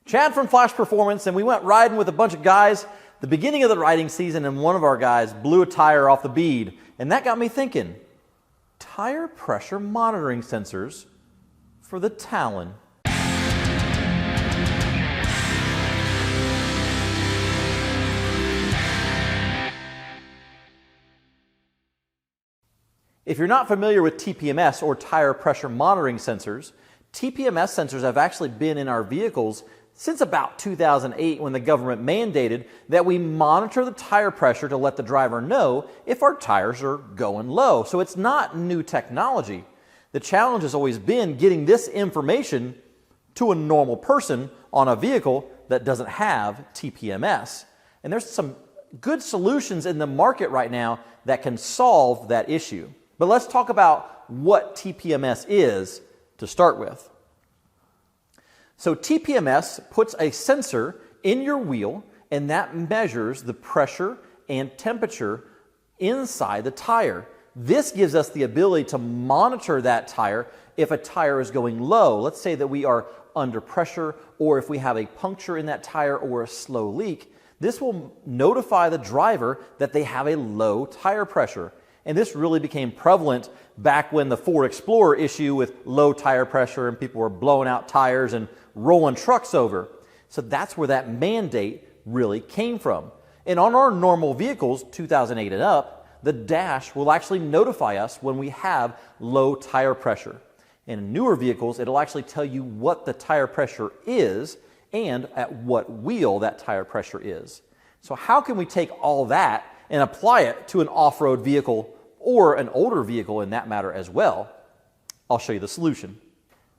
Chad from Flash Performance, and we went riding with a bunch of guys the beginning of the riding season, and one of our guys blew a tire off the bead. And that got me thinking, tire pressure monitoring sensors for the Talon. If you're not familiar with TPMS, or tire pressure monitoring sensors, TPMS sensors have actually been in our vehicles since about 2008, when the government mandated that we monitor the tire pressure to let the driver know if our tires are going low. So it's not new technology. The challenge has always been getting this information to a normal person on a vehicle that doesn't have TPMS. And there's some good solutions in the market right now that can solve that issue. But let's talk about what TPMS is to start with. So TPMS puts a sensor in your wheel, and that measures the pressure and temperature inside the tire. This gives us the ability to monitor that tire if a tire is going low. Let's say that we are under pressure, or if we have a puncture in that tire or a slow leak. This will notify the driver that they have a low tire pressure. And this really became prevalent back when the Ford Explorer issue with low tire pressure and people were blowing out tires and rolling trucks over. So that's where that mandate really came from. And on our normal vehicles, 2008 and up, the dash will actually notify us when we have low tire pressure. And in newer vehicles, it'll actually tell you what the tire pressure is and at what wheel that tire pressure is. So how can we take all that and apply it to an off-road vehicle, or an older vehicle in that matter as well? I'll show you the solution.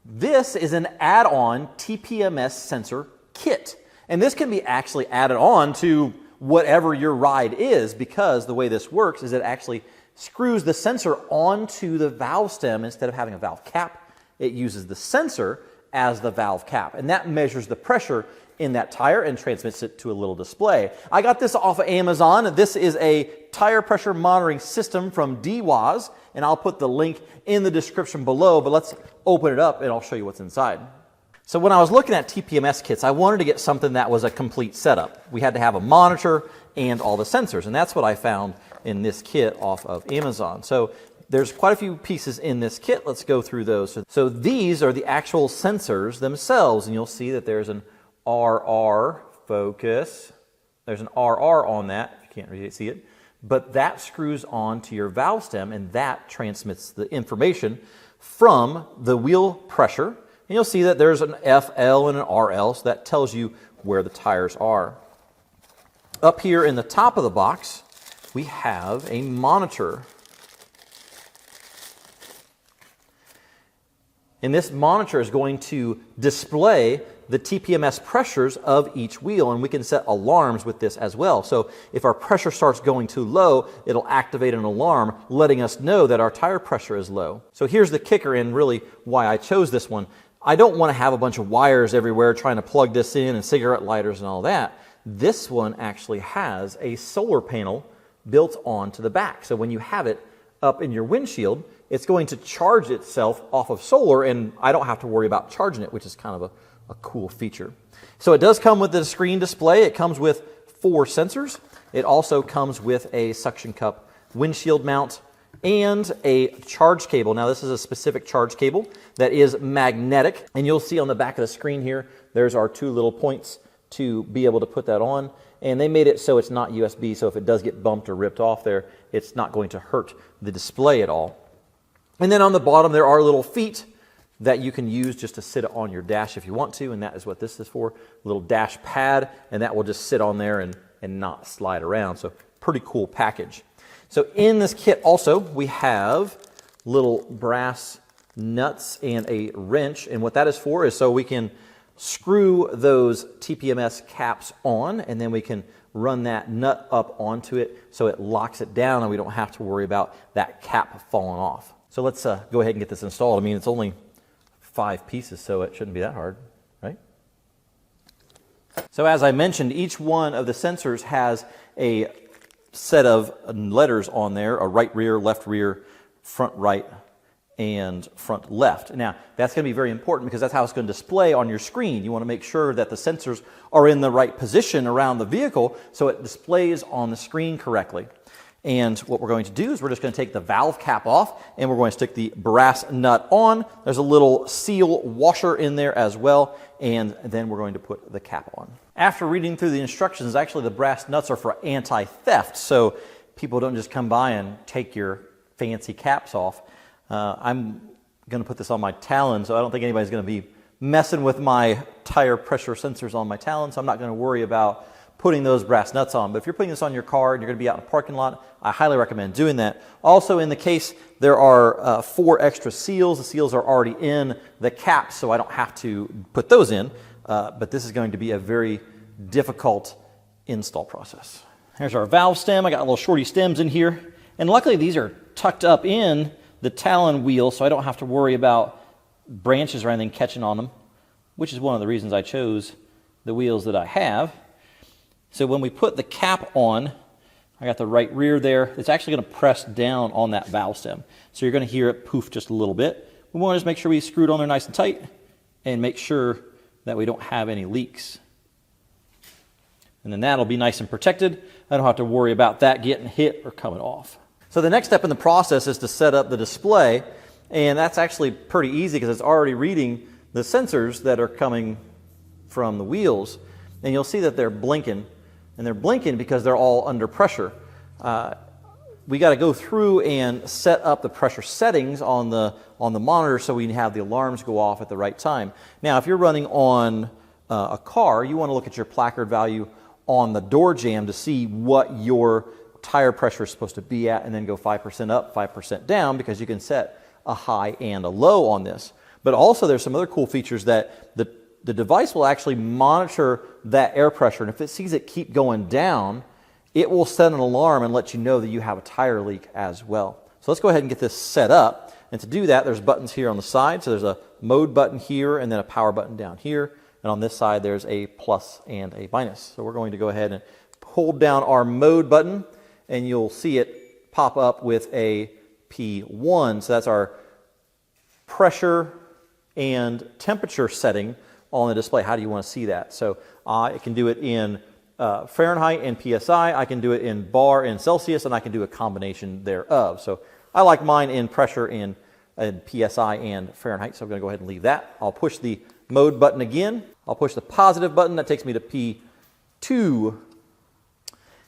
This is an add-on TPMS sensor kit. And this can be actually added on to whatever your ride is, because the way this works is it actually screws the sensor onto the valve stem. Instead of having a valve cap, it uses the sensor as the valve cap. And that measures the pressure in that tire and transmits it to a little display. I got this off of Amazon. This is a tire pressure monitoring system from Deewaz, and I'll put the link in the description below, but let's open it up and I'll show you what's inside. So when I was looking at TPMS kits, I wanted to get something that was a complete setup. We had to have a monitor and all the sensors, and that's what I found in this kit off of Amazon. So there's quite a few pieces in this kit. Let's go through those. So these are the actual sensors themselves, and you'll see that there's an RR focus. There's an RR on that, if you can't really see it. But that screws on to your valve stem, and that transmits the information from the wheel pressure. And you'll see that there's an FL and an RL, so that tells you where the tires are. Up here in the top of the box, we have a monitor. And this monitor is going to display the TPMS pressures of each wheel, and we can set alarms with this as well. So if our pressure starts going too low, it'll activate an alarm letting us know that our tire pressure is low. So here's the kicker, and really why I chose this one. I don't want to have a bunch of wires everywhere trying to plug this in, and cigarette lighters and all that. This one actually has a solar panel built onto the back. So when you have it up in your windshield, it's going to charge itself off of solar, and I don't have to worry about charging it, which is kind of a cool feature. So it does come with the screen display. It comes with 4 sensors. It also comes with a suction cup windshield mount and a charge cable. Now this is a specific charge cable that is magnetic, and you'll see on the back of the screen here, there's our 2 little points to be able to put that on. And they made it so it's not USB, so if it does get bumped or ripped off there, it's not going to hurt the display at all. And then on the bottom there are little feet that you can use just to sit on your dash if you want to, and that is what this is for, a little dash pad, and that will just sit on there and not slide around. So pretty cool package. So in this kit also we have little brass nuts and a wrench, and what that is for is so we can screw those TPMS caps on, and then we can run that nut up onto it so it locks it down and we don't have to worry about that cap falling off. So let's go ahead and get this installed. I mean, it's only 5 pieces, so it shouldn't be that hard, right? So as I mentioned, each one of the sensors has a set of letters on there, a right rear, left rear, front right, and front left. Now, that's going to be very important because that's how it's going to display on your screen. You want to make sure that the sensors are in the right position around the vehicle so it displays on the screen correctly. And what we're going to do is we're just going to take the valve cap off and we're going to stick the brass nut on. There's a little seal washer in there as well, and then we're going to put the cap on. After reading through the instructions, actually the brass nuts are for anti-theft, so people don't just come by and take your fancy caps off. I'm going to put this on my Talon, so I don't think anybody's going to be messing with my tire pressure sensors on my Talon, so I'm not going to worry about putting those brass nuts on. But if you're putting this on your car and you're going to be out in a parking lot, I highly recommend doing that. Also, in the case, there are 4 extra seals. The seals are already in the cap, so I don't have to put those in. But this is going to be a very difficult install process. Here's our valve stem. I got little shorty stems in here. And luckily, these are tucked up in the Talon wheel, so I don't have to worry about branches or anything catching on them, which is one of the reasons I chose the wheels that I have. So when we put the cap on, I got the right rear there, it's actually going to press down on that valve stem. So you're going to hear it poof just a little bit. We want to just make sure we screw it on there nice and tight and make sure that we don't have any leaks. And then that'll be nice and protected. I don't have to worry about that getting hit or coming off. So the next step in the process is to set up the display, and that's actually pretty easy because it's already reading the sensors that are coming from the wheels. And you'll see that they're blinking, and they're blinking because they're all under pressure. We got to go through and set up the pressure settings on the monitor so we can have the alarms go off at the right time. Now, if you're running on a car, you want to look at your placard value on the door jamb to see what your tire pressure is supposed to be at, and then go 5% up, 5% down, because you can set a high and a low on this. But also there's some other cool features that the device will actually monitor that air pressure, and if it sees it keep going down, it will set an alarm and let you know that you have a tire leak as well. So let's go ahead and get this set up. And to do that, there's buttons here on the side. So there's a mode button here and then a power button down here. And on this side, there's a plus and a minus. So we're going to go ahead and hold down our mode button, and you'll see it pop up with a P1. So that's our pressure and temperature setting on the display. How do you want to see that? So I can do it in Fahrenheit and PSI. I can do it in bar and Celsius, and I can do a combination thereof. So I like mine in pressure in PSI and Fahrenheit, so I'm going to go ahead and leave that. I'll push the mode button again. I'll push the positive button. That takes me to P2.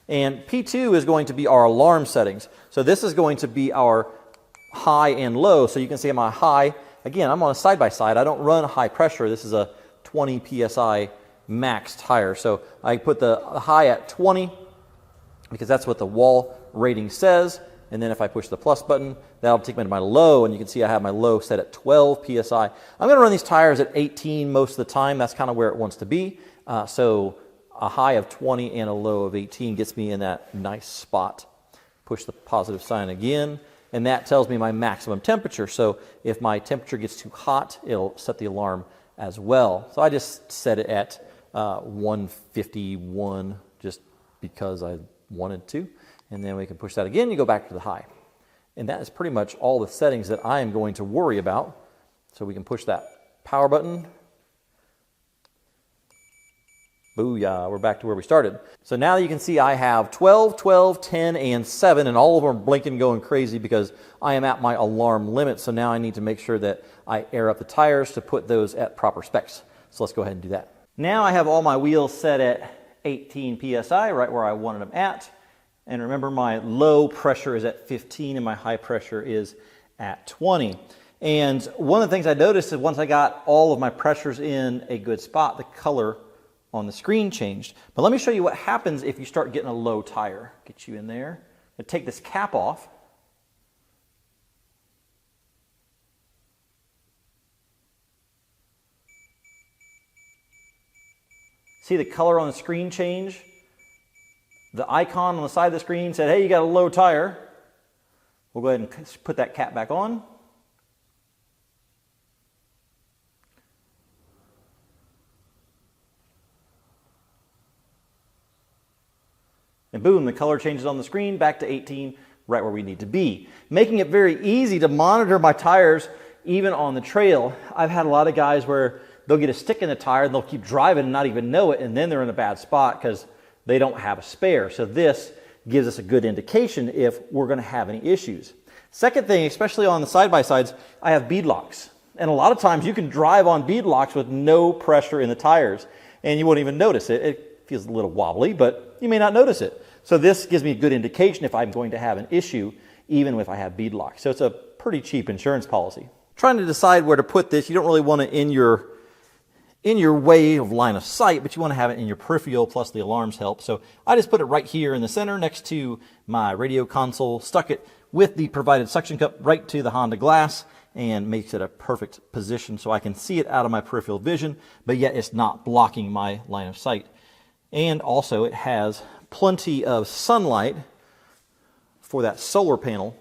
And P2 is going to be our alarm settings. So this is going to be our high and low. So you can see my high. Again, I'm on a side-by-side. I don't run high pressure. This is a 20 PSI max tire. So I put the high at 20 because that's what the wall rating says. And then if I push the plus button, that'll take me to my low, and you can see I have my low set at 12 PSI. I'm going to run these tires at 18 most of the time. That's kind of where it wants to be. So a high of 20 and a low of 18 gets me in that nice spot. Push the positive sign again, and that tells me my maximum temperature. So if my temperature gets too hot, it'll set the alarm as well. So I just set it at 151 just because I wanted to. And then we can push that again, you go back to the high. And that is pretty much all the settings that I am going to worry about. So we can push that power button. Booyah, we're back to where we started. So now you can see I have 12, 12, 10, and 7, and all of them are blinking going crazy because I am at my alarm limit. So now I need to make sure that I air up the tires to put those at proper specs. So let's go ahead and do that. Now I have all my wheels set at 18 PSI, right where I wanted them at. And remember, my low pressure is at 15 and my high pressure is at 20. And one of the things I noticed is once I got all of my pressures in a good spot, the color on the screen changed. But let me show you what happens if you start getting a low tire. Get you in there. And take this cap off. See the color on the screen change? The icon on the side of the screen said, hey, you got a low tire. We'll go ahead and put that cap back on. And boom, the color changes on the screen back to 18, right where we need to be, making it very easy to monitor my tires even on the trail. I've had a lot of guys where they'll get a stick in the tire and they'll keep driving and not even know it, and then they're in a bad spot because they don't have a spare. So this gives us a good indication if we're going to have any issues. Second thing, especially on the side-by-sides, I have bead locks. And a lot of times you can drive on bead locks with no pressure in the tires and you won't even notice it. It feels a little wobbly, but you may not notice it. So this gives me a good indication if I'm going to have an issue, even if I have bead locks. So it's a pretty cheap insurance policy. Trying to decide where to put this, you don't really want it in your way of line of sight, but you want to have it in your peripheral, plus the alarms help. So I just put it right here in the center next to my radio console, stuck it with the provided suction cup right to the Honda glass, and makes it a perfect position so I can see it out of my peripheral vision, but yet it's not blocking my line of sight. And also it has plenty of sunlight for that solar panel.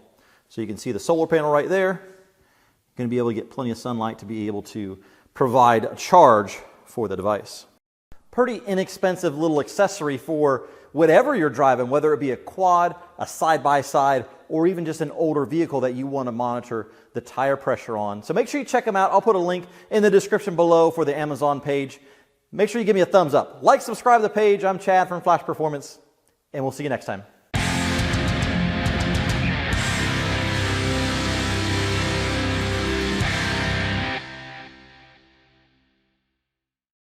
So you can see the solar panel right there. You're going to be able to get plenty of sunlight to be able to provide a charge for the device. Pretty inexpensive little accessory for whatever you're driving, whether it be a quad, a side-by-side, or even just an older vehicle that you want to monitor the tire pressure on. So make sure you check them out. I'll put a link in the description below for the Amazon page. Make sure you give me a thumbs up. Like, subscribe to the page. I'm Chad from Flash Performance, and we'll see you next time.